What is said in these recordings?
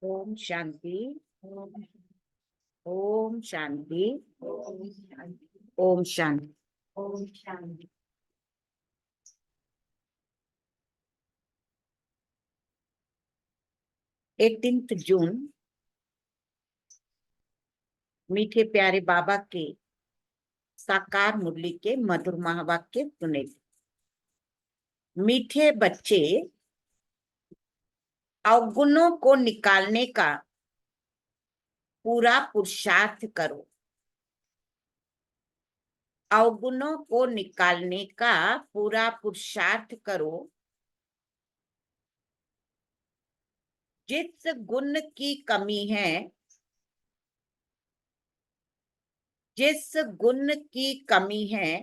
ओम शांति। ओम शांति। ओम शांति। ओम शांति। 18 जून मीठे प्यारे बाबा के साकार मुरली के मधुर महावाक्य सुने। मीठे बच्चे, अवगुणों को निकालने का पूरा पुरुषार्थ करो। अवगुणों को निकालने का पूरा पुरुषार्थ करो। जिस गुण की कमी है, जिस गुण की कमी है,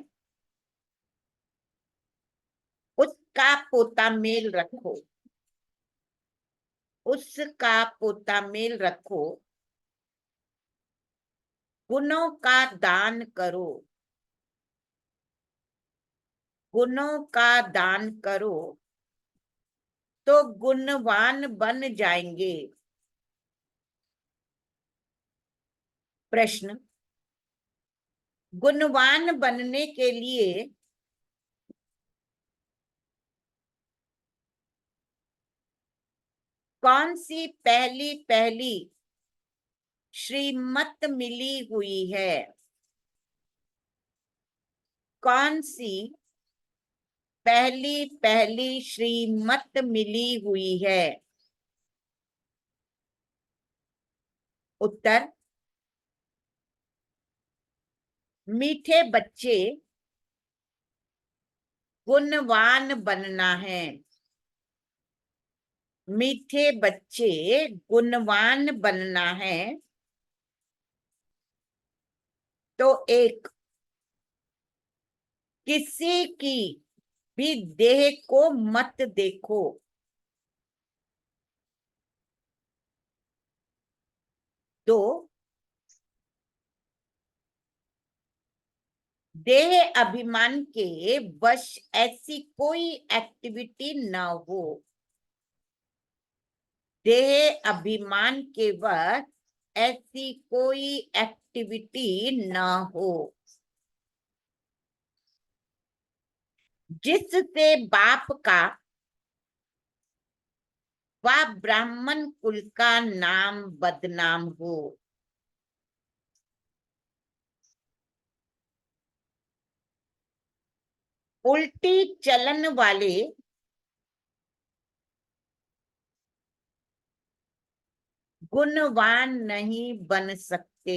उसका पोता मेल रखो। उसका पोता मेल रखो। गुणों का दान करो। गुणों का दान करो तो गुणवान बन जाएंगे। प्रश्न: गुणवान बनने के लिए कौन सी पहली पहली श्रीमत मिली हुई है? कौन सी पहली पहली श्रीमत मिली हुई है? उत्तर: मीठे बच्चे, गुणवान बनना है। मीठे बच्चे, गुणवान बनना है तो एक, किसी की भी देह को मत देखो। दो, देह अभिमान के वश ऐसी कोई एक्टिविटी न हो। देह अभिमान के वश ऐसी कोई एक्टिविटी न हो जिससे बाप का व ब्राह्मण कुल का नाम बदनाम हो। उल्टी चलन वाले गुणवान नहीं बन सकते।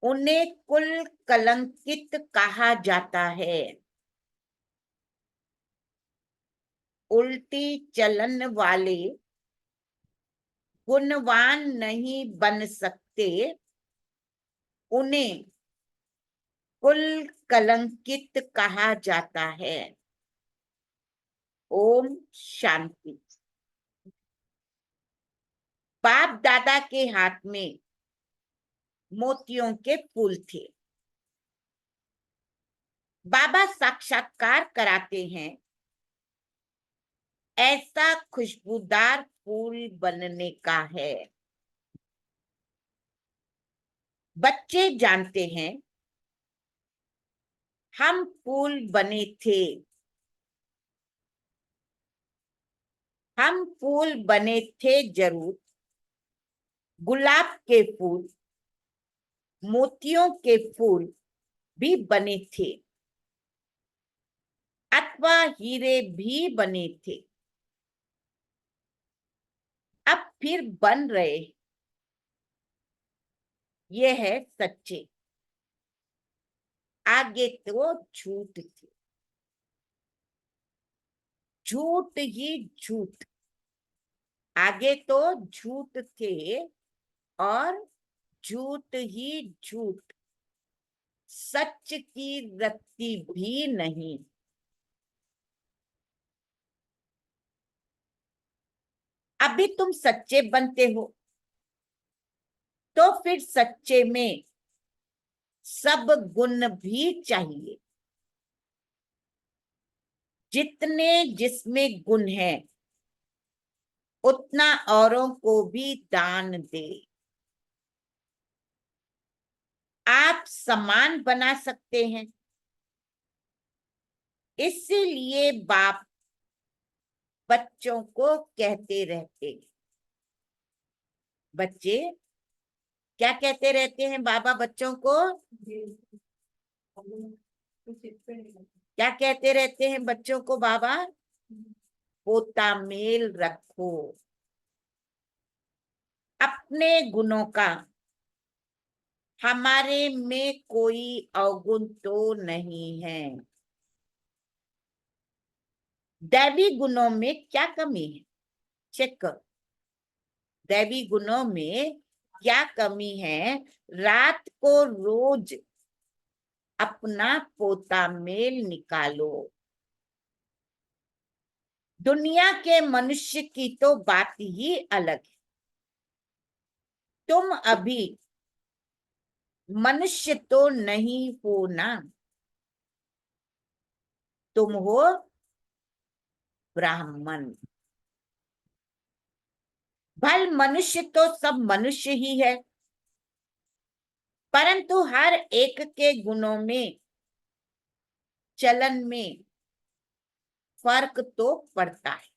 उन्हें कुल कलंकित कहा जाता है। उल्टी चलन वाले गुणवान नहीं बन सकते। उन्हें कुल कलंकित कहा जाता है। ओम शांति। बाप दादा के हाथ में मोतियों के फूल थे। बाबा साक्षात्कार कराते हैं, ऐसा खुशबूदार फूल बनने का है। बच्चे जानते हैं, हम फूल बने थे। हम फूल बने थे जरूर। गुलाब के फूल, मोतियों के फूल भी बने थे, अथवा हीरे भी बने थे। अब फिर बन रहे। ये है सच्चे। आगे तो झूठ थे। झूठ ही झूठ। आगे तो झूठ थे और झूठ ही झूठ। सच की रत्ती भी नहीं। अभी तुम सच्चे बनते हो तो फिर सच्चे में सब गुण भी चाहिए। जितने जिसमें गुण है उतना औरों को भी दान दे। आप समान बना सकते हैं, इसीलिए बाप बच्चों को कहते रहते। बच्चे क्या कहते रहते हैं बाबा बच्चों को? क्या कहते रहते हैं बच्चों को बाबा? पोता मेल रखो। अपने गुणों का हमारे में कोई अवगुण तो नहीं है। दैवी गुणों में क्या कमी है? चेक करो, दैवी गुणों में क्या कमी है? रात को रोज अपना पोता मेल निकालो। दुनिया के मनुष्य की तो बात ही अलग है। तुम अभी मनुष्य तो नहीं हो ना, तुम हो ब्राह्मण। भल मनुष्य तो सब मनुष्य ही है, परंतु हर एक के गुणों में, चलन में फर्क तो पड़ता है।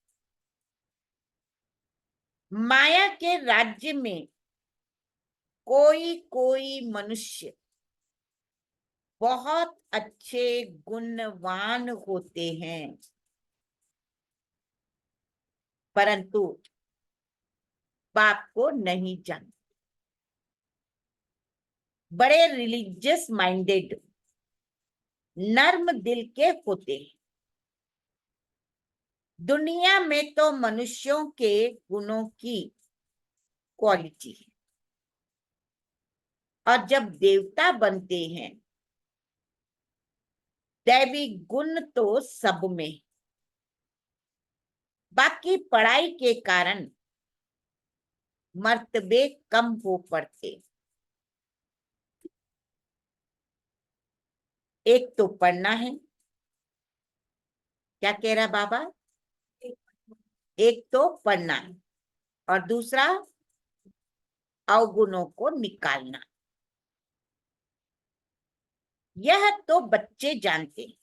माया के राज्य में कोई कोई मनुष्य बहुत अच्छे गुणवान होते हैं, परंतु बाप को नहीं जानते। बड़े रिलीजियस माइंडेड, नर्म दिल के होते हैं। दुनिया में तो मनुष्यों के गुणों की क्वालिटी है, और जब देवता बनते हैं, दैवी गुण तो सब में। बाकी पढ़ाई के कारण मर्तबे कम हो पड़ते। एक तो पढ़ना है, क्या कह रहा बाबा? एक तो पढ़ना है और दूसरा अवगुणों को निकालना। यह तो बच्चे जानते हैं,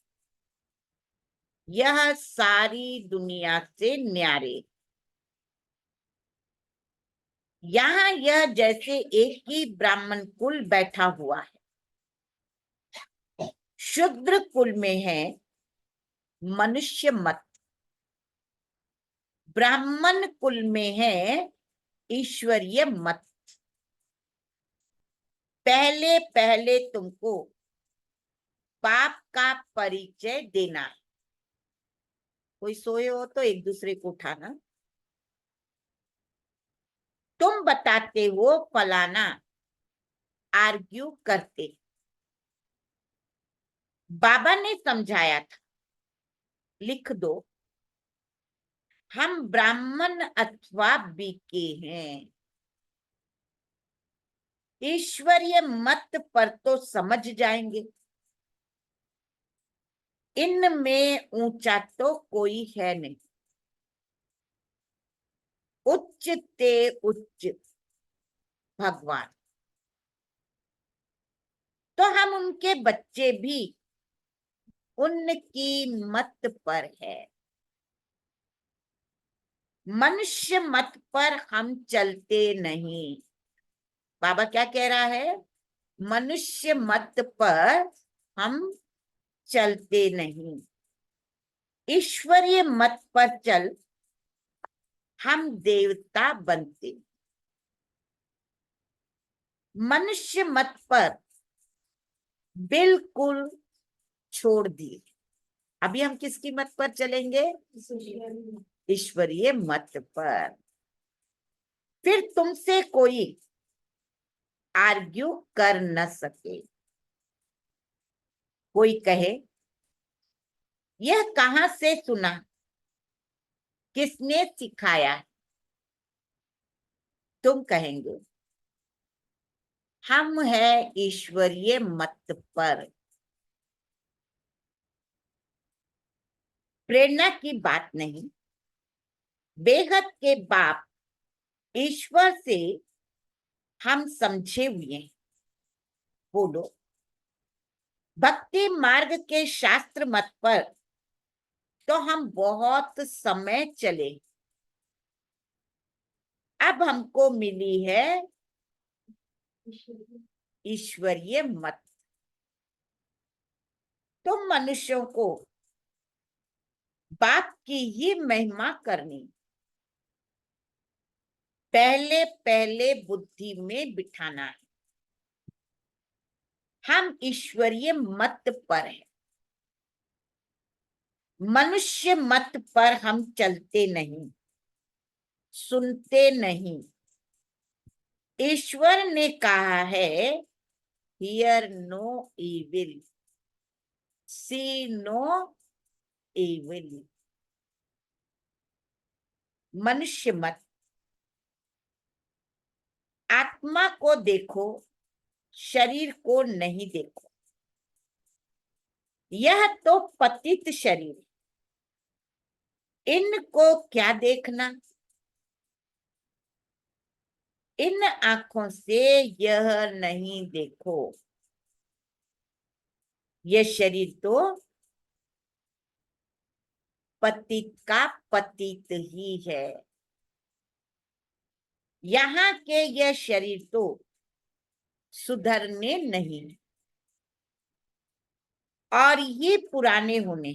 यह सारी दुनिया से न्यारे। यहाँ यह जैसे एक ही ब्राह्मण कुल बैठा हुआ है, शूद्र कुल में है मनुष्य मत, ब्राह्मण कुल में है ईश्वरीय मत। पहले पहले तुमको पाप का परिचय देना है। कोई सोए हो तो एक दूसरे को उठाना। तुम बताते हो फलाना, आर्ग्यू करते। बाबा ने समझाया था, लिख दो, हम ब्राह्मण अथवा बीके हैं। ईश्वरीय मत पर तो समझ जाएंगे। इनमें ऊंचा तो कोई है नहीं। उच्च ते उच्च भगवान। तो हम उनके बच्चे भी उनकी मत पर है। मनुष्य मत पर हम चलते नहीं। बाबा क्या कह रहा है? मनुष्य मत पर हम चलते नहीं, ईश्वरीय मत पर चल हम देवता बनते। मनुष्य मत पर बिल्कुल छोड़ दिए। अभी हम किसकी मत पर चलेंगे? ईश्वरीय मत पर। फिर तुमसे कोई आर्ग्यू कर न सके। कोई कहे यह कहां से सुना, किसने सिखाया? तुम कहेंगे हम है ईश्वरीय मत पर। प्रेरणा की बात नहीं, बेहद के बाप ईश्वर से हम समझे हुए हैं। बोलो, भक्ति मार्ग के शास्त्र मत पर तो हम बहुत समय चले, अब हमको मिली है ईश्वरीय मत। तुम मनुष्यों को बाप की ही महिमा करनी, पहले पहले बुद्धि में बिठाना है। हम ईश्वरीय मत पर हैं, मनुष्य मत पर हम चलते नहीं, सुनते नहीं। ईश्वर ने कहा है, hear no evil, see no evil. मनुष्य मत, आत्मा को देखो, शरीर को नहीं देखो। यह तो पतित शरीर, इनको क्या देखना। इन आंखों से यह नहीं देखो, यह शरीर तो पतित का पतित ही है। यहाँ के यह शरीर तो सुधरने नहीं, और ये पुराने होने।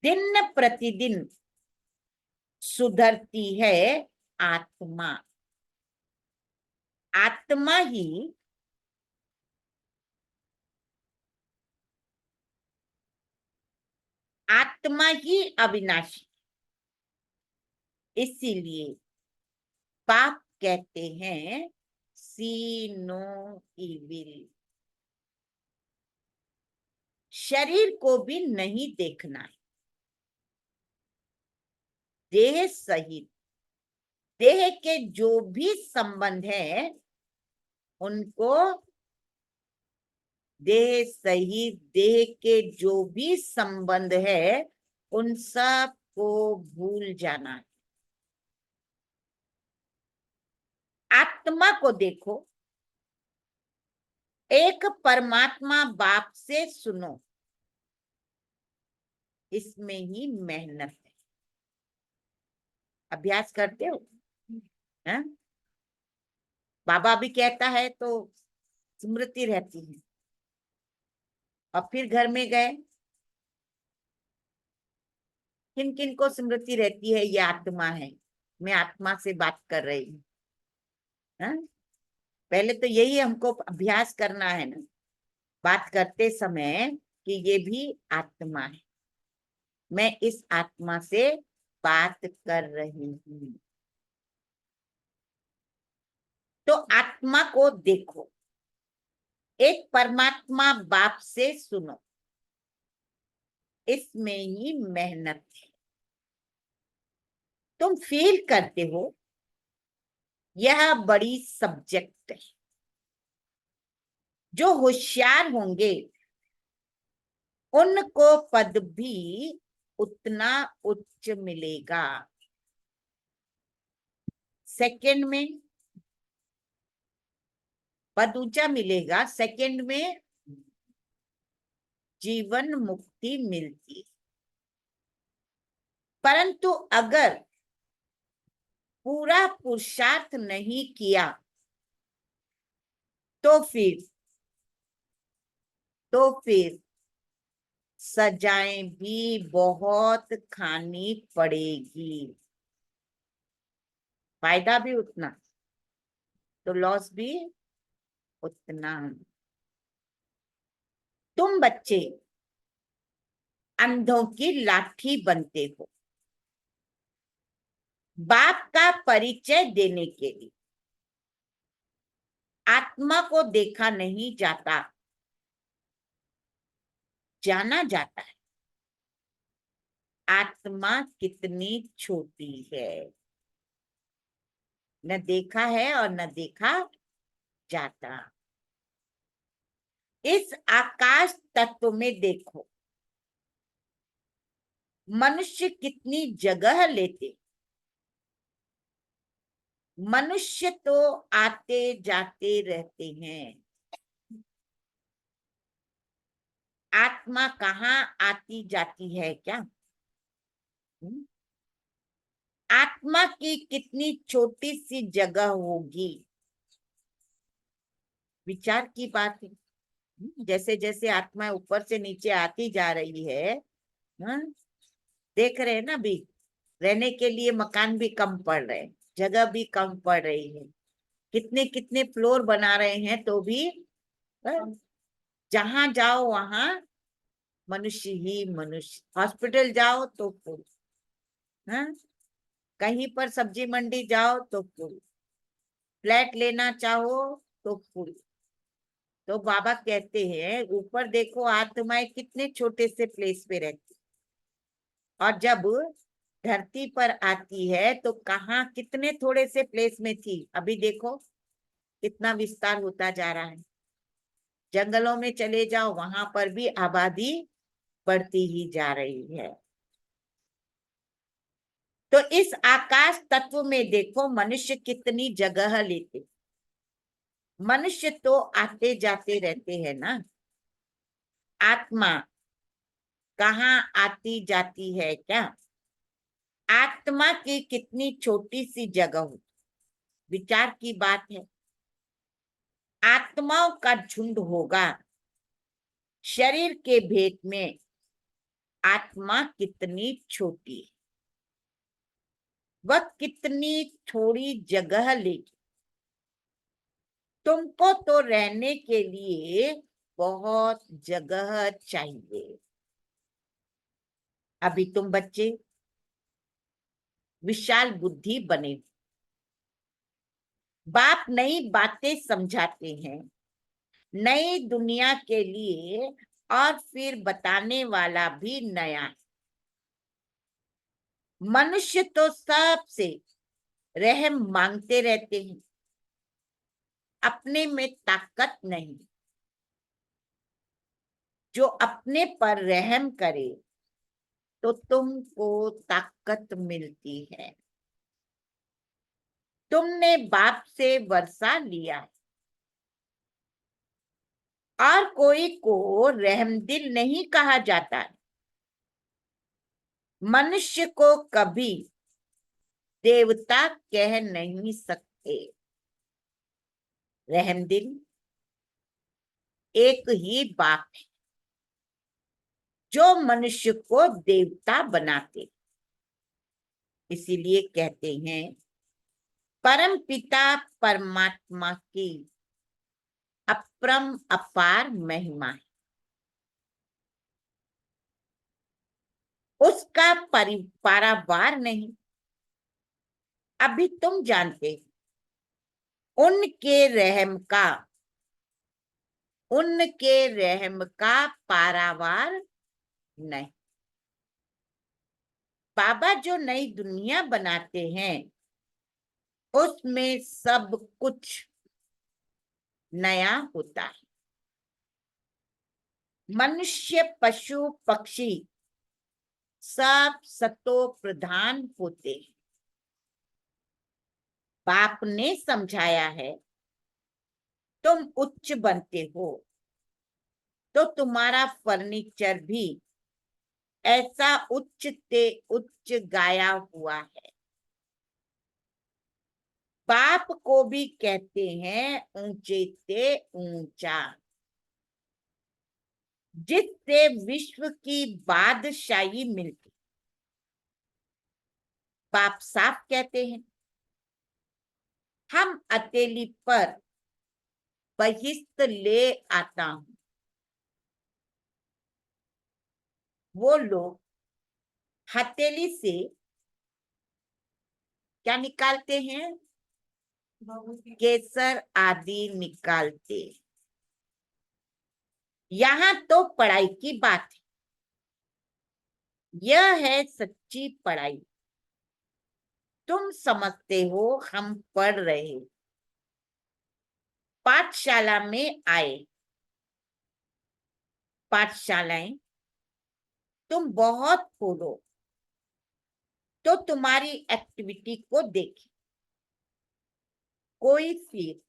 दिन प्रतिदिन सुधरती है आत्मा। आत्मा ही अविनाशी। इसीलिए पाप कहते हैं सी नो इविल। शरीर को भी नहीं देखना है, देह सहित देह के जो भी संबंध है उनको, देह सहित देह के जो भी संबंध है उन सब को भूल जाना है। आत्मा को देखो, एक परमात्मा बाप से सुनो, इसमें ही मेहनत है। अभ्यास करते हो है? बाबा भी कहता है तो स्मृति रहती है। और फिर घर में गए, किन किन को स्मृति रहती है, ये आत्मा है, मैं आत्मा से बात कर रही हूँ। पहले तो यही हमको अभ्यास करना है ना, बात करते समय, कि ये भी आत्मा है, मैं इस आत्मा से बात कर रही हूँ। तो आत्मा को देखो, एक परमात्मा बाप से सुनो, इसमें ही मेहनत है। तुम फील करते हो यह बड़ी सब्जेक्ट है। जो होशियार होंगे उनको पद भी उतना उच्च मिलेगा। सेकंड में पद ऊंचा मिलेगा, सेकंड में जीवन मुक्ति मिलती। परंतु अगर पूरा पुरुषार्थ नहीं किया तो फिर सजाएं भी बहुत खानी पड़ेगी, फायदा भी उतना तो लॉस भी उतना। तुम बच्चे अंधों की लाठी बनते हो, बाप का परिचय देने के लिए। आत्मा को देखा नहीं जाता, जाना जाता है। आत्मा कितनी छोटी है, न देखा है और न देखा जाता। इस आकाश तत्व में देखो, मनुष्य कितनी जगह लेते। मनुष्य तो आते जाते रहते हैं। आत्मा कहाँ आती जाती है क्या? हम्म? आत्मा की कितनी छोटी सी जगह होगी। विचार की बात है। जैसे जैसे आत्मा ऊपर से नीचे आती जा रही है, हाँ, देख रहे हैं ना अभी, रहने के लिए मकान भी कम पड़ रहे हैं, जगह भी कम पड़ रही है, कितने कितने फ्लोर बना रहे हैं तो भी जहां जाओ वहां मनुष्य ही मनुष्य। हॉस्पिटल जाओ तो फुल, हाँ, कहीं पर सब्जी मंडी जाओ तो फुल, फ्लैट लेना चाहो तो फुल। तो बाबा कहते हैं ऊपर देखो आत्माएं कितने छोटे से प्लेस पे रहती, और जब धरती पर आती है तो कहाँ कितने थोड़े से प्लेस में थी, अभी देखो कितना विस्तार होता जा रहा है। जंगलों में चले जाओ वहां पर भी आबादी बढ़ती ही जा रही है। तो इस आकाश तत्व में देखो मनुष्य कितनी जगह लेते। मनुष्य तो आते जाते रहते हैं ना, आत्मा कहाँ आती जाती है क्या? आत्मा की कितनी छोटी सी जगह हो। विचार की बात है। आत्माओं का झुंड होगा शरीर के भेद में। आत्मा कितनी छोटी, वह कितनी थोड़ी जगह लेगी। तुमको तो रहने के लिए बहुत जगह चाहिए। अभी तुम बच्चे विशाल बुद्धि बने, बाप नई बातें समझाते हैं नई दुनिया के लिए, और फिर बताने वाला भी नया। मनुष्य तो सबसे रहम मांगते रहते हैं, अपने में ताकत नहीं। जो अपने पर रहम करे तो तुमको ताकत मिलती है। तुमने बाप से वर्षा लिया और कोई को रहमदिल नहीं कहा जाता है। मनुष्य को कभी देवता कह नहीं सकते। रहमदिल एक ही बाप है जो मनुष्य को देवता बनाते। इसीलिए कहते हैं परम पिता परमात्मा की अपरम अपार महिमा है। उसका पारावार नहीं। अभी तुम जानते उनके रहम का, उनके रहम का पारावार नहीं। बाबा जो नई दुनिया बनाते हैं उसमें सब कुछ नया होता है। मनुष्य पशु पक्षी सब सतो प्रधान होते हैं। बाप ने समझाया है तुम उच्च बनते हो तो तुम्हारा फर्नीचर भी ऐसा उच्च ते उच्च गाया हुआ है। बाप को भी कहते हैं ऊंचे ते ऊंचा, जिससे विश्व की बादशाही मिलती। बाप साफ कहते हैं हम अकेली पर बहिष्ठ ले आता हूं। वो लोग हथेली से क्या निकालते हैं? केसर आदि निकालते। यहाँ तो पढ़ाई की बात है। यह है सच्ची पढ़ाई। तुम समझते हो हम पढ़ रहे, पाठशाला में आए। पाठशालाएं तुम बहुत खोलो, तो तुम्हारी एक्टिविटी को देखें। कोई फिर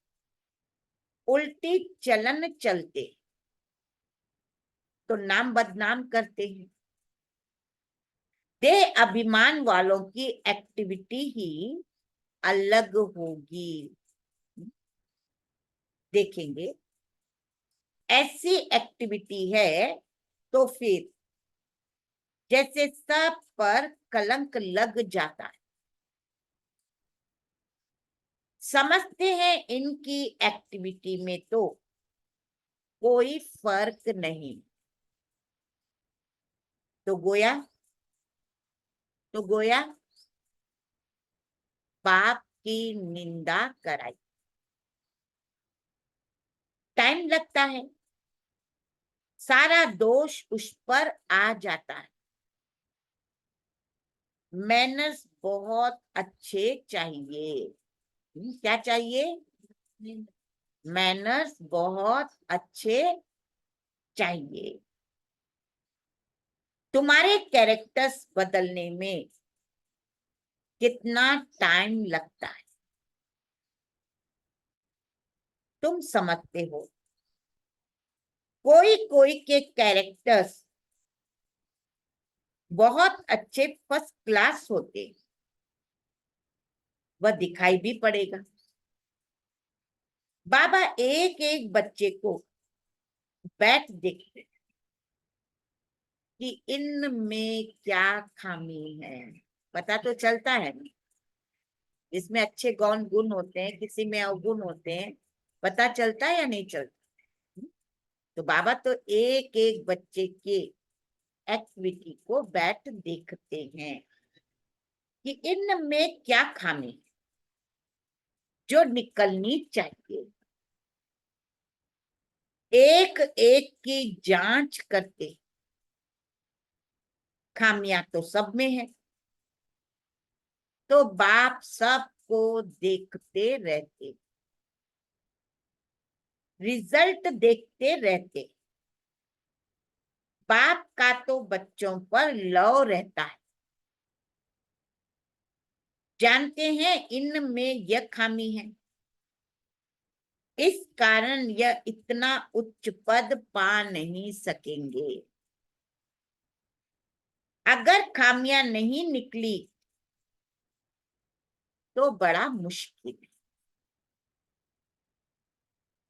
उल्टी चलन चलते तो नाम बदनाम करते हैं। देह अभिमान वालों की एक्टिविटी ही अलग होगी। देखेंगे ऐसी एक्टिविटी है तो फिर जैसे सब पर कलंक लग जाता है। समझते हैं इनकी एक्टिविटी में तो कोई फर्क नहीं, तो गोया पाप की निंदा कराई। टाइम लगता है, सारा दोष उस पर आ जाता है। मैनर्स बहुत अच्छे चाहिए। क्या चाहिए? मैनर्स बहुत अच्छे चाहिए। तुम्हारे कैरेक्टर्स बदलने में कितना टाइम लगता है तुम समझते हो? कोई कोई के कैरेक्टर्स बहुत अच्छे फर्स्ट क्लास होते, वह दिखाई भी पड़ेगा। बाबा एक एक बच्चे को बैठ देखते कि इनमें क्या खामी है। पता तो चलता है ना, इसमें अच्छे गौण गुण होते हैं, किसी में अवगुण होते हैं, पता चलता है या नहीं चलता? तो बाबा तो एक एक बच्चे के एक्टिविटी को बैठ देखते हैं कि इनमें क्या खामी है जो निकलनी चाहिए। एक एक की जांच करते, खामियां तो सब में है, तो बाप सबको देखते रहते, रिजल्ट देखते रहते। बाप का तो बच्चों पर लव रहता है, जानते हैं इनमें यह खामी है, इस कारण यह इतना उच्च पद पा नहीं सकेंगे। अगर खामियां नहीं निकली तो बड़ा मुश्किल है।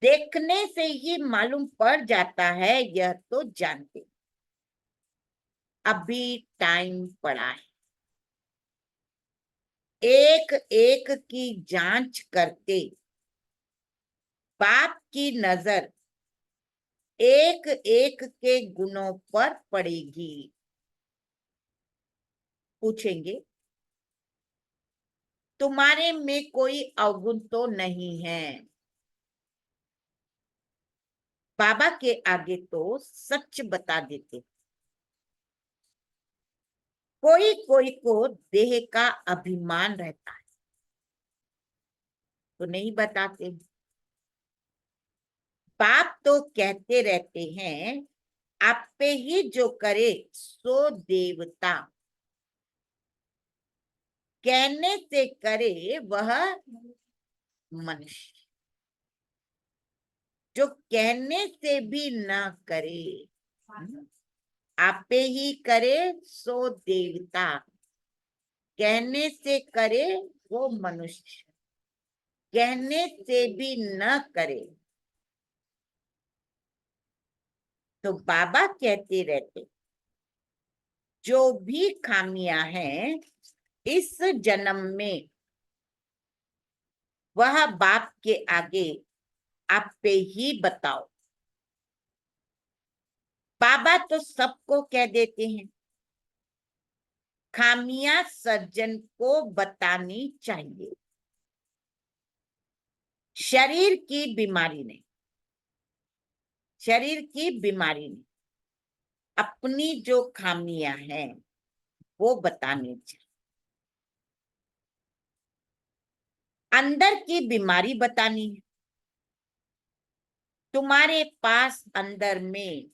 देखने से ही मालूम पड़ जाता है, यह तो जानते। अभी टाइम पड़ा है, एक एक की जांच करते बाप की नजर एक एक के गुणों पर पड़ेगी। पूछेंगे तुम्हारे में कोई अवगुण तो नहीं है? बाबा के आगे तो सच बता देते। कोई कोई को देह का अभिमान रहता है तो नहीं बताते। बाप तो कहते रहते हैं आप पे ही जो करे सो देवता, कहने से करे वह मनुष्य, जो कहने से भी न करे। आपे ही करे सो देवता, कहने से करे वो मनुष्य, कहने से भी न करे। तो बाबा कहते रहते जो भी खामियां हैं इस जन्म में वह बाप के आगे आप पे ही बताओ। बाबा तो सबको कह देते हैं, खामियां सज्जन को बतानी चाहिए। शरीर की बीमारी नहीं, शरीर की बीमारी नहीं, अपनी जो खामियां हैं वो बतानी चाहिए। अंदर की बीमारी बतानी है। तुम्हारे पास अंदर में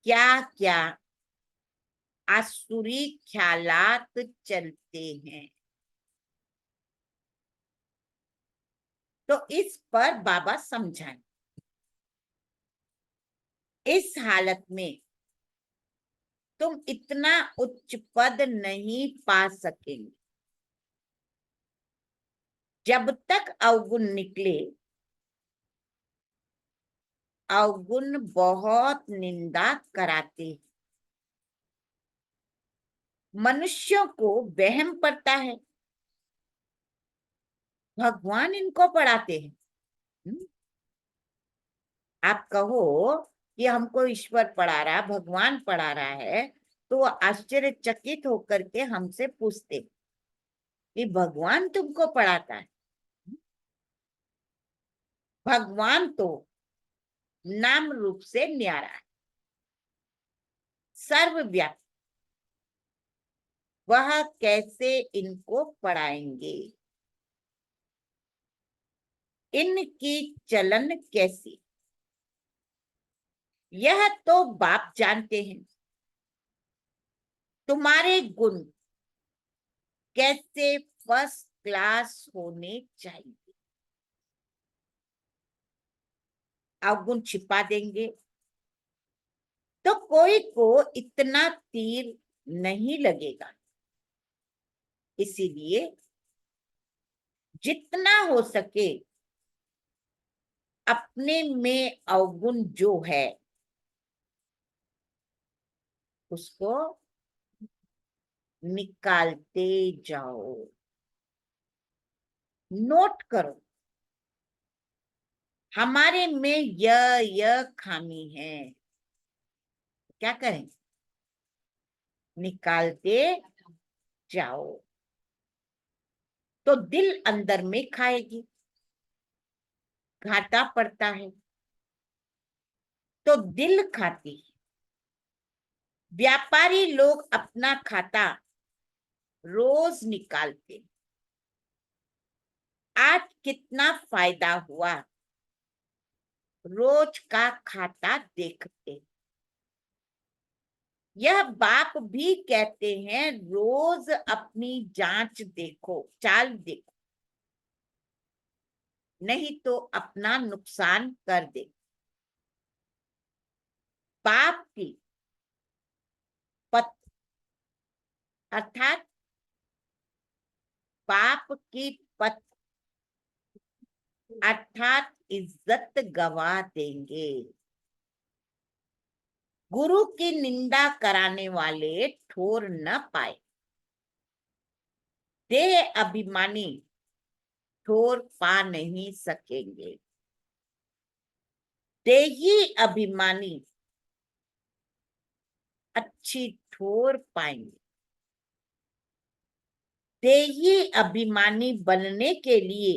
क्या क्या आसुरी ख्यालात चलते हैं। तो इस पर बाबा समझाए, इस हालत में तुम इतना उच्च पद नहीं पा सकेंगे। जब तक अवगुण निकले, अवगुण बहुत निंदा कराते हैं। मनुष्यों को वहम पड़ता है, भगवान इनको पढ़ाते हैं। आप कहो कि हमको ईश्वर पढ़ा रहा, भगवान पढ़ा रहा है, तो वो आश्चर्यचकित होकर के हमसे पूछते कि भगवान तुमको पढ़ाता है? भगवान तो नाम रूप से न्यारा है, सर्वव्यापी, वह कैसे इनको पढ़ाएंगे? इनकी चलन कैसी, यह तो बाप जानते हैं। तुम्हारे गुण कैसे फर्स्ट क्लास होने चाहिए, अवगुण छिपा देंगे तो कोई को इतना तीर नहीं लगेगा। इसीलिए जितना हो सके अपने में अवगुण जो है उसको निकालते जाओ, नोट करो हमारे में यह खामी है, क्या करें? निकालते जाओ। तो दिल अंदर में खाएगी, घाटा पड़ता है तो दिल खाती है। व्यापारी लोग अपना खाता रोज निकालते, आज कितना फायदा हुआ रोज का खाता देखते। यह बाप भी कहते हैं रोज अपनी जांच देखो, चाल देखो, नहीं तो अपना नुकसान कर दे। बाप की पत अर्थात बाप की पत अर्थात इज्जत गवा देंगे। गुरु की निंदा कराने वाले ठोर न पाए, देह अभिमानी ठोर पा नहीं सकेंगे। देही अभिमानी अच्छी ठोर पाएंगे। देही अभिमानी बनने के लिए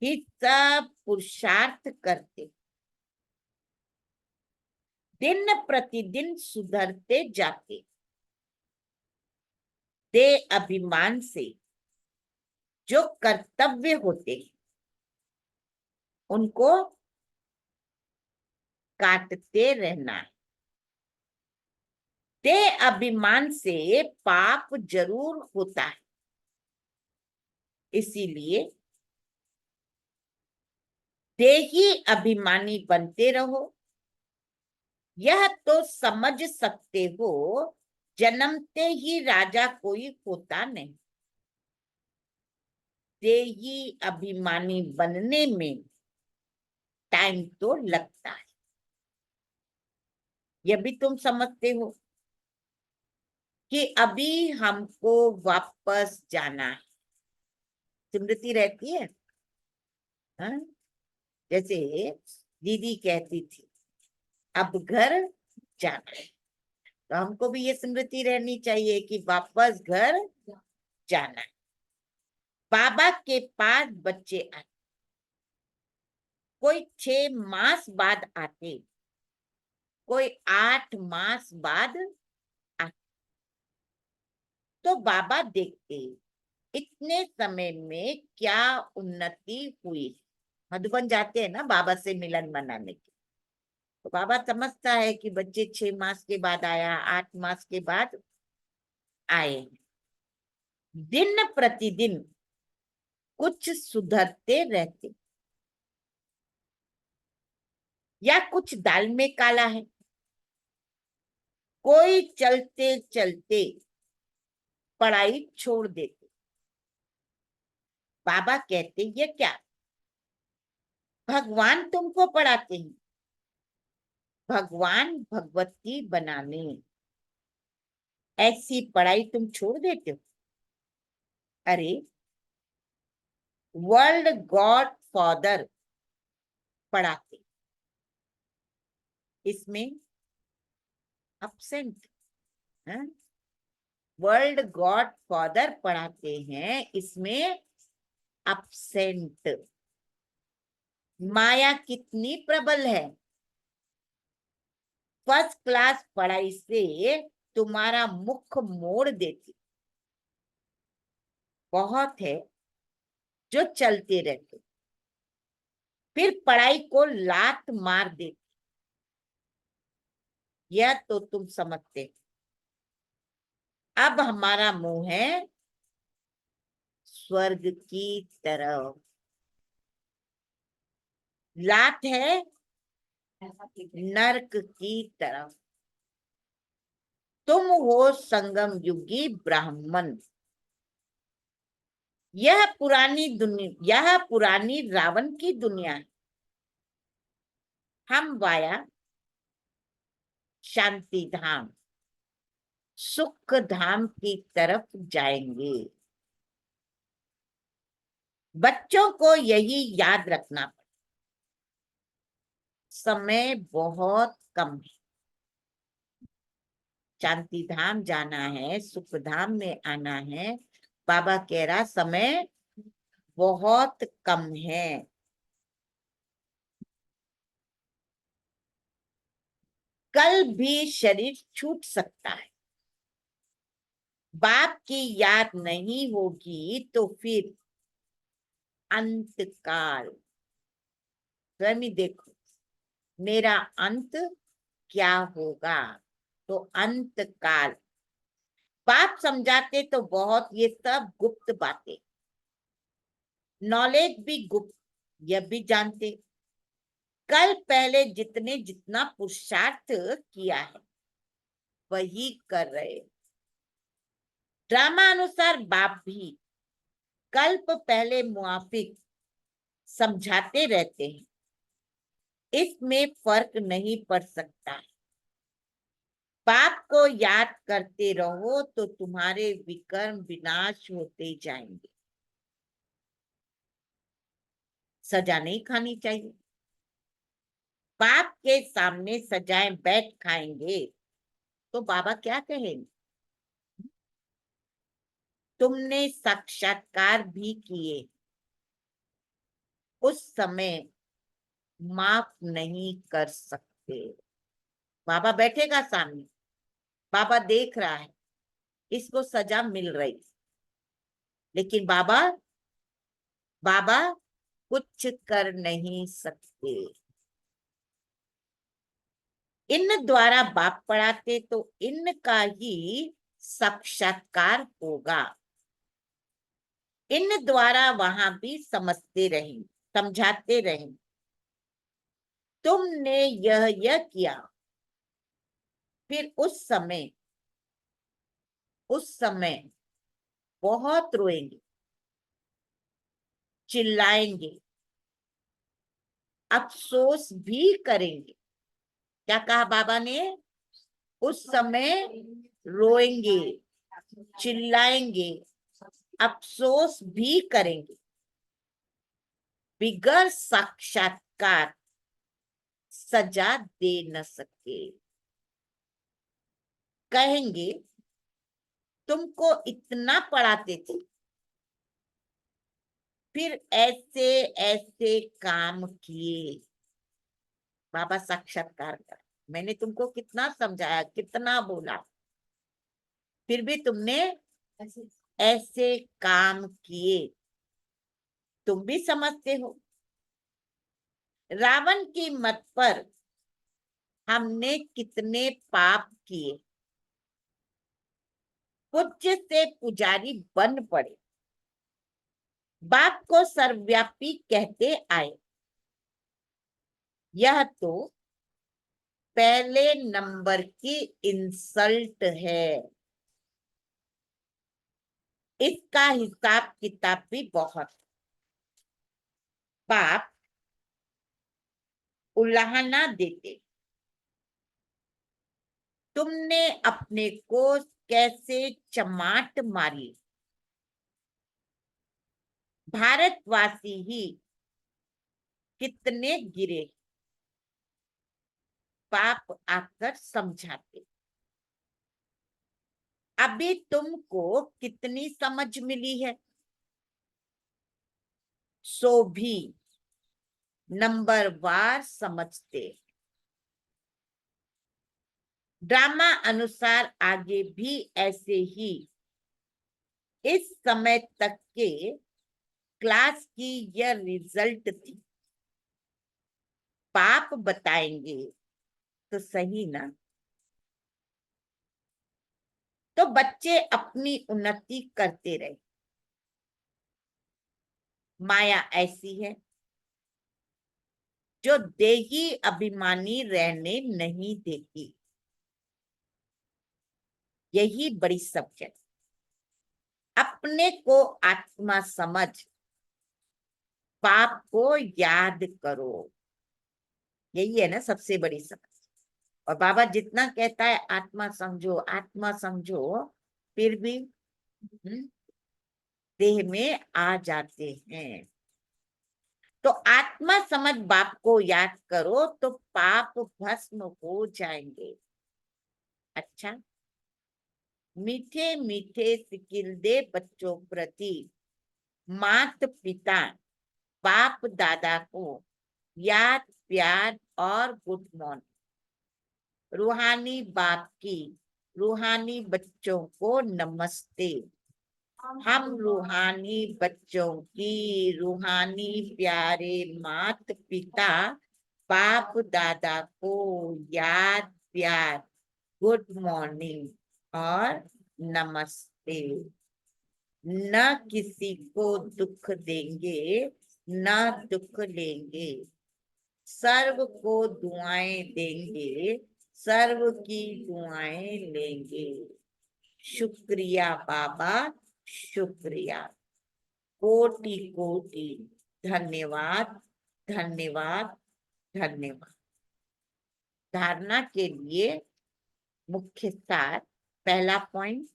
ही सब पुरुषार्थ करते, दिन प्रतिदिन सुधरते जाते। देह अभिमान से जो कर्तव्य होते हैं उनको काटते रहना है। देह अभिमान से पाप जरूर होता है, इसीलिए देही अभिमानी बनते रहो। यह तो समझ सकते हो जन्मते ही राजा कोई होता नहीं। देही अभिमानी बनने में टाइम तो लगता है, यह भी तुम समझते हो कि अभी हमको वापस जाना है। स्मृति रहती है, हाँ? जैसे दीदी कहती थी अब घर जाना है, तो हमको भी ये स्मृति रहनी चाहिए कि वापस घर जाना है। बाबा के पास बच्चे आते, कोई 6 मास बाद आते, कोई 8 मास बाद आते। तो बाबा देखते इतने समय में क्या उन्नति हुई। मधुबन जाते हैं ना बाबा से मिलन मनाने के, तो बाबा समझता है कि बच्चे 6 मास के बाद आया, 8 मास के बाद आए, दिन प्रतिदिन कुछ सुधरते रहते, या कुछ दाल में काला है, कोई चलते चलते पढ़ाई छोड़ देते। बाबा कहते ये क्या, भगवान तुमको पढ़ाते हैं, भगवान भगवती बनाने, ऐसी पढ़ाई तुम छोड़ देते हो। अरे वर्ल्ड गॉड फादर पढ़ाते, इसमें अपसेंट है, वर्ल्ड गॉड फादर पढ़ाते हैं, इसमें अपसेंट। माया कितनी प्रबल है, फर्स्ट क्लास पढ़ाई से तुम्हारा मुख मोड़ देती। बहुत है जो चलते रहते, फिर पढ़ाई को लात मार देती। यह तो तुम समझते। अब हमारा मुंह है स्वर्ग की तरफ, लात है नरक की तरफ। तुम हो संगम युगी ब्राह्मण। यह पुरानी दुनिया, यह पुरानी रावण की दुनिया है। हम वाया शांति धाम, सुख धाम की तरफ जाएंगे। बच्चों को यही याद रखना पड़े, समय बहुत कम है, शांति धाम जाना है, सुख धाम में आना है। बाबा कह रहा समय बहुत कम है। कल भी शरीर छूट सकता है, बाप की याद नहीं होगी तो फिर अंत काल। स्वयं देखो मेरा अंत क्या होगा। तो अंत काल बाप समझाते तो बहुत, ये सब गुप्त बातें, नॉलेज भी गुप्त, यह भी जानते। कल पहले जितने जितना पुरुषार्थ किया है वही कर रहे। ड्रामा अनुसार बाप भी कल्प पहले मुआफिक समझाते रहते हैं, इसमें फर्क नहीं पड़ सकता है। बाप को याद करते रहो तो तुम्हारे विकर्म विनाश होते जाएंगे। सजा नहीं खानी चाहिए। बाप के सामने सजाएं बैठ खाएंगे तो बाबा क्या कहेंगे, तुमने साक्षात्कार भी किए, उस समय माफ नहीं कर सकते। बाबा बैठेगा सामने, बाबा देख रहा है, इसको सजा मिल रही, लेकिन बाबा बाबा कुछ कर नहीं सकते। इन द्वारा बाप पढ़ाते तो इनका ही साक्षात्कार होगा। इन द्वारा वहां भी समझते रहें, समझाते रहें, तुमने यह किया। फिर उस समय बहुत रोएंगे, चिल्लाएंगे, अफसोस भी करेंगे। क्या कहा बाबा ने, उस समय रोएंगे, चिल्लाएंगे, अफसोस भी करेंगे। बिगर साक्षात्कार सजा दे न सके। कहेंगे तुमको इतना पढ़ाते थे, फिर ऐसे ऐसे काम किए। बाबा साक्षात्कार कर, मैंने तुमको कितना समझाया, कितना बोला, फिर भी तुमने ऐसे काम किए। तुम भी समझते हो। रावण की मत पर हमने कितने पाप किए, पूज्य से पुजारी बन पड़े, बाप को सर्वव्यापी कहते आए। यह तो पहले नंबर की इंसल्ट है। इसका हिसाब किताब भी बहुत। बाप उलाहना देते, तुमने अपने को कैसे चमाट मारी, भारतवासी ही कितने गिरे। बाप आकर समझाते, अभी तुमको कितनी समझ मिली है, सो भी नंबरवार समझते। ड्रामा अनुसार आगे भी ऐसे ही इस समय तक के क्लास की यह रिजल्ट थी। पाप बताएंगे तो सही ना। तो बच्चे अपनी उन्नति करते रहे। माया ऐसी है जो देही अभिमानी रहने नहीं देती। यही बड़ी सब्जेक्ट। अपने को आत्मा समझ, पाप को याद करो। यही है ना सबसे बड़ी समझ। और बाबा जितना कहता है आत्मा समझो आत्मा समझो, फिर भी देह में आ जाते हैं। तो आत्मा समझ बाप को याद करो तो पाप भस्म हो जाएंगे। अच्छा, मीठे मीठे सिकिल दे बच्चों प्रति मात पिता बाप दादा को याद प्यार और गुड मॉर्निंग। रूहानी बाप की रूहानी बच्चों को नमस्ते। हम रूहानी बच्चों की रूहानी प्यारे मात पिता बाप दादा को याद प्यार गुड मॉर्निंग और नमस्ते। न किसी को दुख देंगे न दुख लेंगे, सर्व को दुआएं देंगे सर्व की दुआएं लेंगे। शुक्रिया बाबा, शुक्रिया, कोटि कोटि धन्यवाद, धन्यवाद, धन्यवाद। धारणा के लिए मुख्य सार। पहला पॉइंट,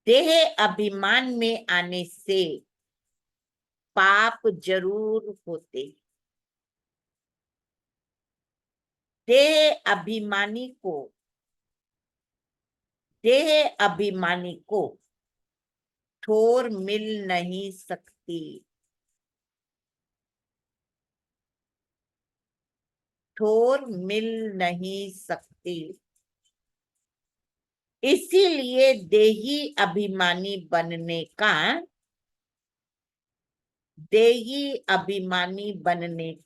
देह अभिमान में आने से पाप जरूर होते। देह अभिमानी को ठोर मिल नहीं सकती। ठोर मिल नहीं सकती। इसीलिए देही अभिमानी बनने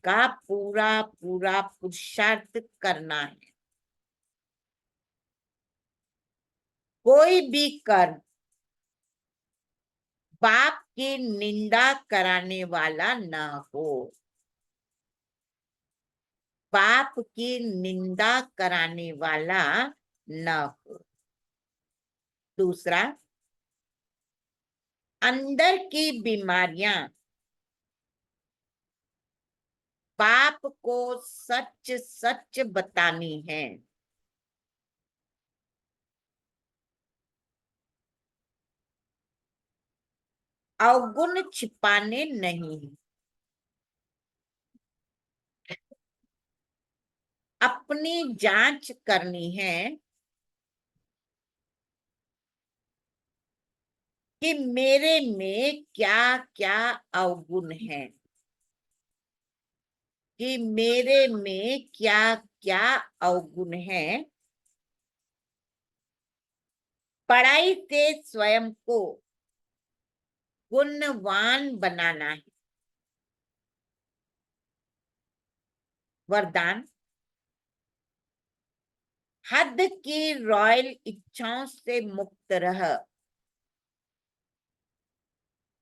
का पूरा पूरा पुरुषार्थ करना है। कोई भी कर्म पाप की निंदा कराने वाला न हो। पाप की निंदा कराने वाला न हो। दूसरा, अंदर की बीमारियां पाप को सच सच बतानी है। अवगुण छिपाने नहीं। अपनी जांच करनी है कि मेरे में क्या क्या अवगुण है, कि मेरे में क्या क्या अवगुण है। पढ़ाई से स्वयं को गुणवान बनाना है। वरदान, हद की रॉयल इच्छाओं से मुक्त रह।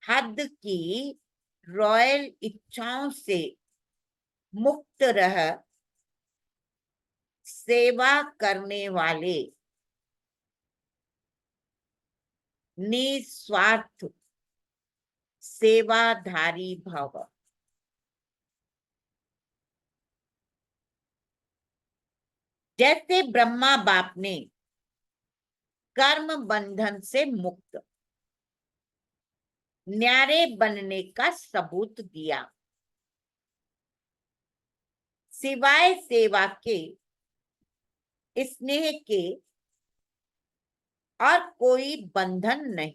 हद की रॉयल इच्छाओं से मुक्त रह, सेवा करने वाले निस्वार्थ सेवाधारी भव। जैसे ब्रह्मा बाप ने कर्म बंधन से मुक्त न्यारे बनने का सबूत दिया, सिवाय सेवा के, स्नेह के और कोई बंधन नहीं।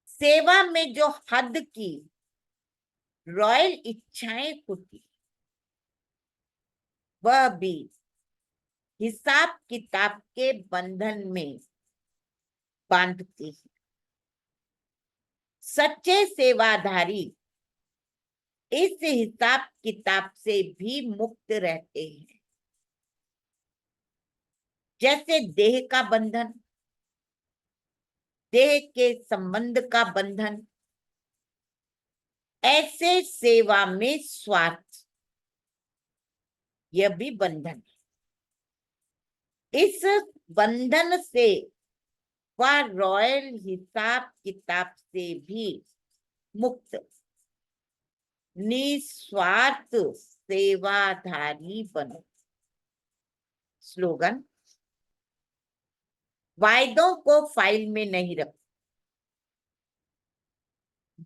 सेवा में जो हद की रॉयल इच्छाएं होती, वह भी हिसाब किताब के बंधन में बांधती है। सच्चे सेवाधारी इस हिसाब किताब से भी मुक्त रहते हैं। जैसे देह का बंधन, देह के संबंध का बंधन, ऐसे सेवा में स्वार्थ, यह भी बंधन है। इस बंधन से वह रॉयल हिसाब किताब से भी मुक्त निस्वार्थ सेवाधारी बनो। स्लोगन, वायदों को फाइल में नहीं रखो।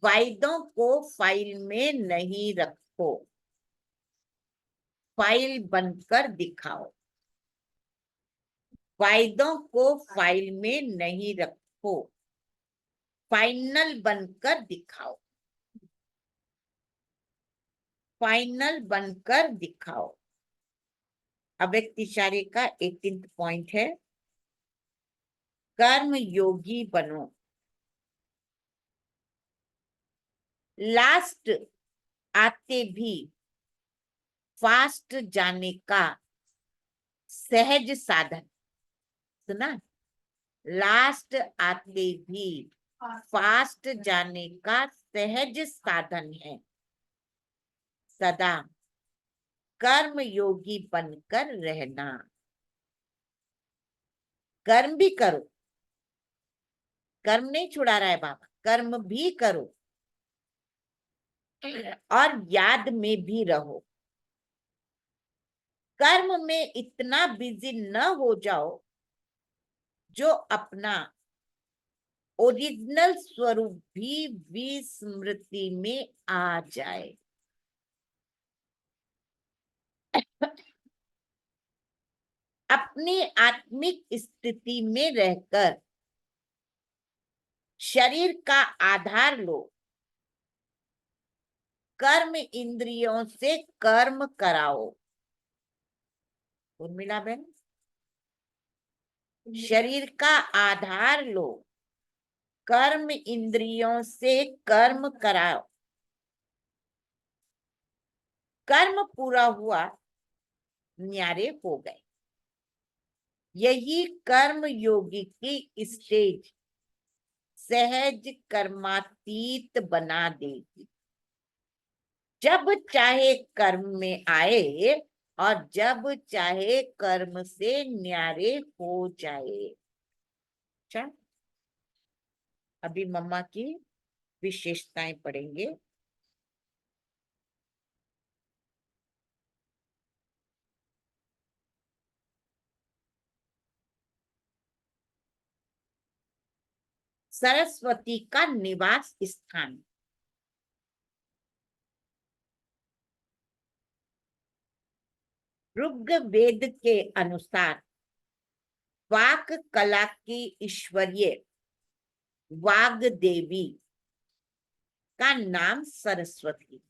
वायदों को फाइल में नहीं रखो, फाइल बनकर दिखाओ। वायदों को फाइल में नहीं रखो, फाइनल बनकर दिखाओ। फाइनल बनकर दिखाओ। अव्यक्त इशारे का 18th पॉइंट है, कर्म योगी बनो। लास्ट आते भी फास्ट जाने का सहज साधन। सुना, लास्ट आते भी फास्ट जाने का सहज साधन है। सदा कर्म योगी बनकर रहना। कर्म भी करो, कर्म नहीं छुड़ा रहा है बाबा, कर्म भी करो और याद में भी रहो। कर्म में इतना बिजी न हो जाओ जो अपना ओरिजिनल स्वरूप भी विस्मृति में आ जाए। अपनी आत्मिक स्थिति में रहकर शरीर का आधार लो। कर्म इंद्रियों से कर्म कराओ। उर्मिला बहन, शरीर का आधार लो, कर्म इंद्रियों से कर्म कराओ। कर्म पूरा हुआ, न्यारे हो गए। यही कर्म योगी की स्टेज सहज कर्मातीत बना देगी। जब चाहे कर्म में आए और जब चाहे कर्म से न्यारे हो जाए। अच्छा, अभी मम्मा की विशेषताएं पढ़ेंगे। सरस्वती का निवास स्थान। ऋग्वेद के अनुसार वाक कला की ईश्वरीय वाग देवी का नाम सरस्वती।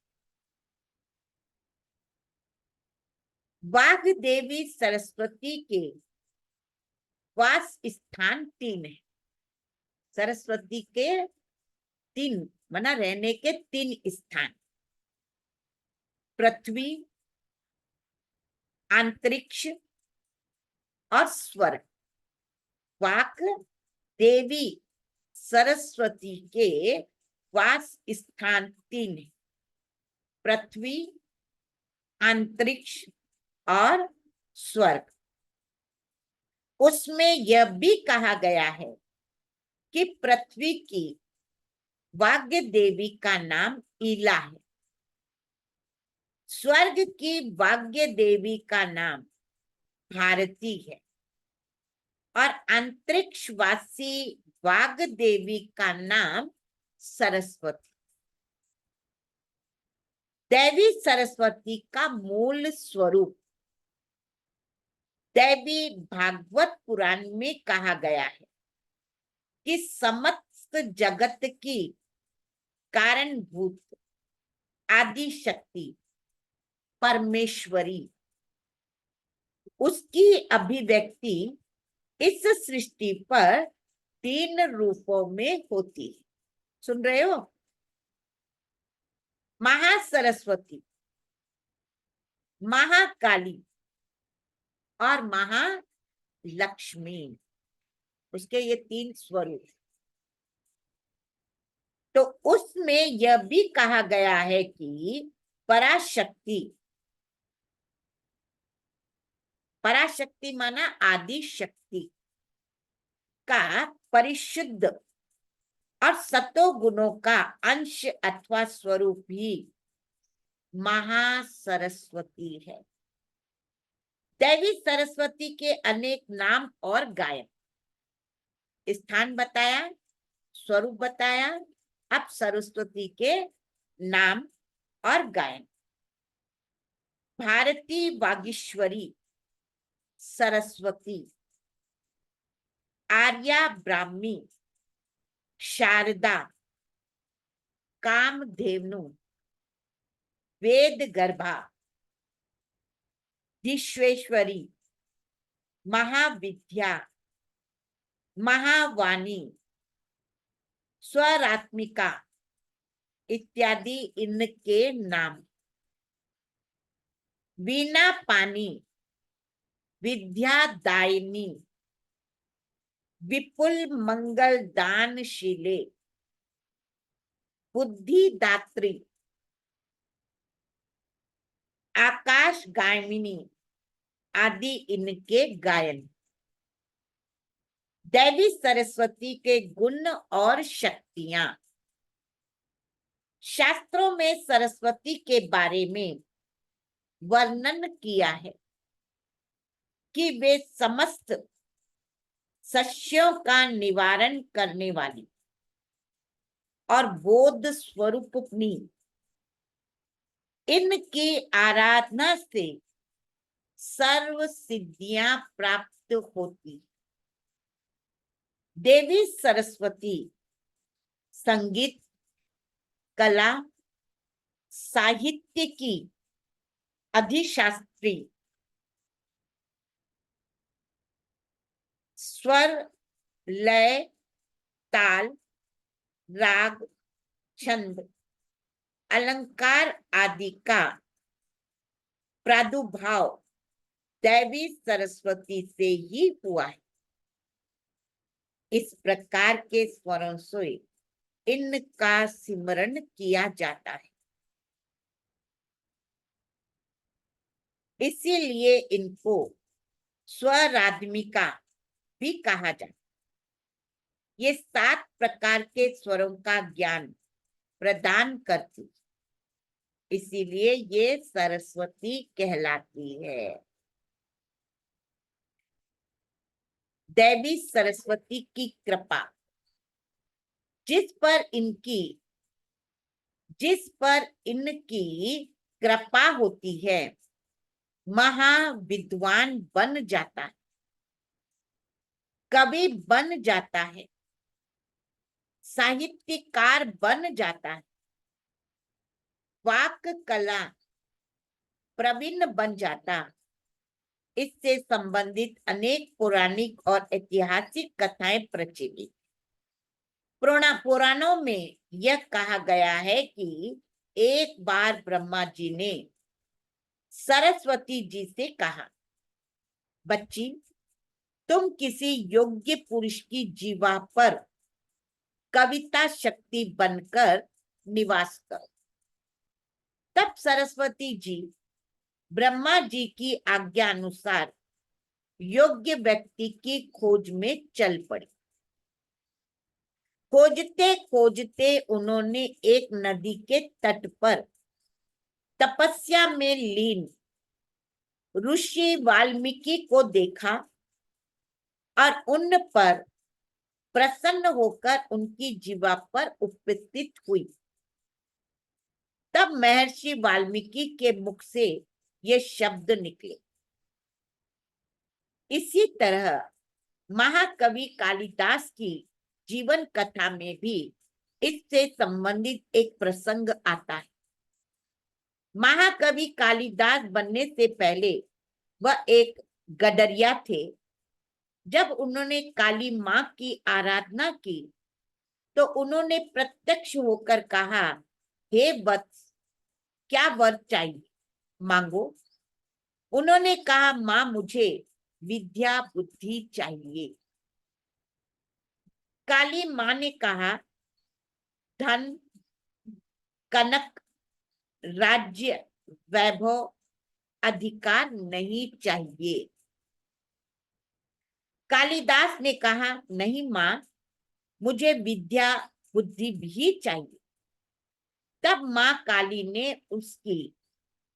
वाग देवी सरस्वती के वास स्थान 3 है। सरस्वती के 3 माना रहने के 3 स्थान, पृथ्वी, अंतरिक्ष और स्वर्ग। वाक देवी सरस्वती के वास स्थान 3 है, पृथ्वी, अंतरिक्ष और स्वर्ग। उसमें यह भी कहा गया है कि पृथ्वी की वाग्य देवी का नाम ईला है, स्वर्ग की वाग्य देवी का नाम भारती है और अंतरिक्षवासी वाग देवी का नाम सरस्वती। देवी सरस्वती का मूल स्वरूप देवी भागवत पुराण में कहा गया है कि समस्त जगत की कारणभूत आदि शक्ति परमेश्वरी, उसकी अभिव्यक्ति इस सृष्टि पर 3 रूपों में होती है। सुन रहे हो? महासरस्वती, महाकाली और महालक्ष्मी, उसके ये 3 स्वरूप। तो उसमें यह भी कहा गया है कि पराशक्ति, पराशक्ति माना आदि शक्ति का परिशुद्ध और सतो गुणों का अंश अथवा स्वरूप ही महासरस्वती है। देवी सरस्वती के अनेक नाम और गायन, स्थान बताया, स्वरूप बताया। अब सरस्वती के नाम और गायन। भारती वागीश्वरी सरस्वती, आर्या ब्राह्मी, शारदा, कामधेनु, वेद गर्भा, विश्वेश्वरी, महाविद्या, महावाणी, स्वरात्मिका इत्यादि इनके नाम। वीणा पानी, विद्यादायिनी, विपुल मंगल दानशीले, बुद्धिदात्री, आकाश गायमिनी आदि इनके गायन। देवी सरस्वती के गुण और शक्तियां। शास्त्रों में सरस्वती के बारे में वर्णन किया है कि वे समस्त सस्यों का निवारण करने वाली और बोध स्वरूपिणी, इनकी आराधना से सर्व सिद्धियां प्राप्त होती। देवी सरस्वती संगीत, कला, साहित्य की अधिशास्त्री, स्वर, लय, ताल, राग, छंद, अलंकार आदि का प्रादुर्भाव देवी सरस्वती से ही हुआ है। इस प्रकार के स्वरों से इनका सिमरन किया जाता है, इसीलिए इनको स्वरात्मिका भी कहा जाता है। ये 7 प्रकार के स्वरों का ज्ञान प्रदान करती, इसीलिए ये सरस्वती कहलाती है। देवी सरस्वती की कृपा, जिस पर इनकी कृपा होती है, महाविद्वान बन जाता है, कवि बन जाता है, साहित्यकार बन जाता है, वाक कला प्रवीण बन जाता। इससे संबंधित अनेक पौराणिक और ऐतिहासिक कथाएं प्रचलित। पुराणों में यह कहा गया है कि एक बार ब्रह्मा जी ने सरस्वती जी से कहा, बच्ची, तुम किसी योग्य पुरुष की जीवा पर कविता शक्ति बनकर निवास करो। तब सरस्वती जी ब्रह्मा जी की आज्ञा अनुसार योग्य व्यक्ति की खोज में चल पड़ी। खोजते खोजते उन्होंने एक नदी के तट पर तपस्या में लीन ऋषि वाल्मीकि को देखा और उन पर प्रसन्न होकर उनकी जीवा पर उपस्थित हुई। तब महर्षि वाल्मीकि के मुख से ये शब्द निकले। इसी तरह महाकवि कालिदास की जीवन कथा में भी इससे संबंधित एक प्रसंग आता है। महाकवि कालिदास बनने से पहले वह एक गडरिया थे। जब उन्होंने काली माँ की आराधना की तो उन्होंने प्रत्यक्ष होकर कहा, हे वत्स, क्या वर चाहिए, मांगो। उन्होंने कहा, माँ, मुझे विद्या बुद्धि चाहिए। काली माँ ने कहा, धन, कनक, राज्य, वैभव, अधिकार नहीं चाहिए। कालिदास ने कहा, नहीं माँ, मुझे विद्या बुद्धि भी चाहिए। तब माँ काली ने उसकी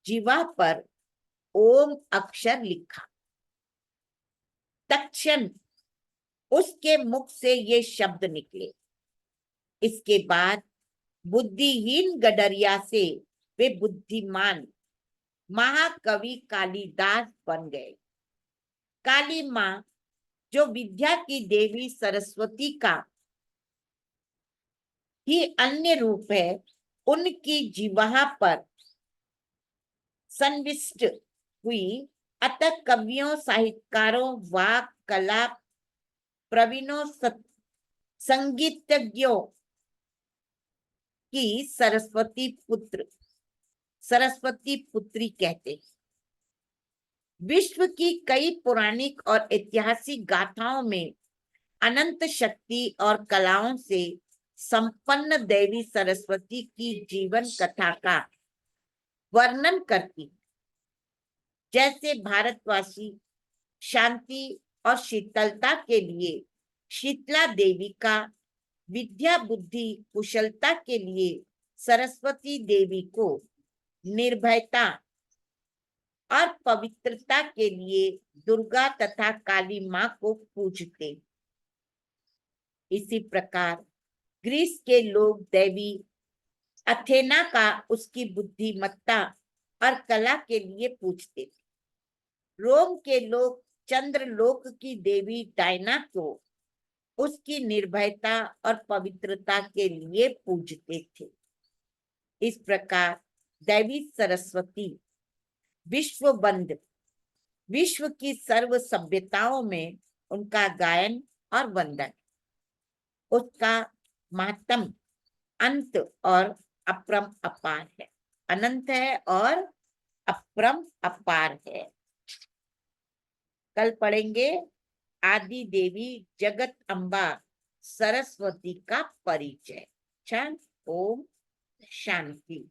जीवा पर ओम अक्षर लिखा। तत्क्षण उसके मुख से ये शब्द निकले। इसके बाद बुद्धिहीन गडरिया से वे बुद्धिमान महाकवि कालिदास बन गए। काली माँ, जो विद्या की देवी सरस्वती का ही अन्य रूप है, उनकी जीवा पर संविष्ट हुई। अतः कवियों, साहित्यकारों, वाक कला प्रवीणों, संगीतज्ञों की सरस्वती पुत्री कहते हैं। विश्व की कई पौराणिक और ऐतिहासिक गाथाओं में अनंत शक्ति और कलाओं से संपन्न देवी सरस्वती की जीवन कथा का वर्णन करती। जैसे भारतवासी शांति और शीतलता के लिए शीतला देवी का, विद्या बुद्धि कुशलता के लिए सरस्वती देवी को, निर्भयता और पवित्रता के लिए दुर्गा तथा काली माँ को पूजते। इसी प्रकार ग्रीस के लोग देवी अथेना का उसकी बुद्धिमत्ता और कला के लिए पूजते थे। रोम के लोग चंद्रलोक की देवी डायना को उसकी निर्भयता और पवित्रता के लिए पूजते थे। इस प्रकार देवी सरस्वती विश्व की सर्व सभ्यताओं में उनका गायन और वंदन, उसका महात्म अंत और अपरम अपार है, अनंत है और अपरम अपार है। कल पढ़ेंगे आदि देवी जगत अम्बा सरस्वती का परिचय। ओम शांति।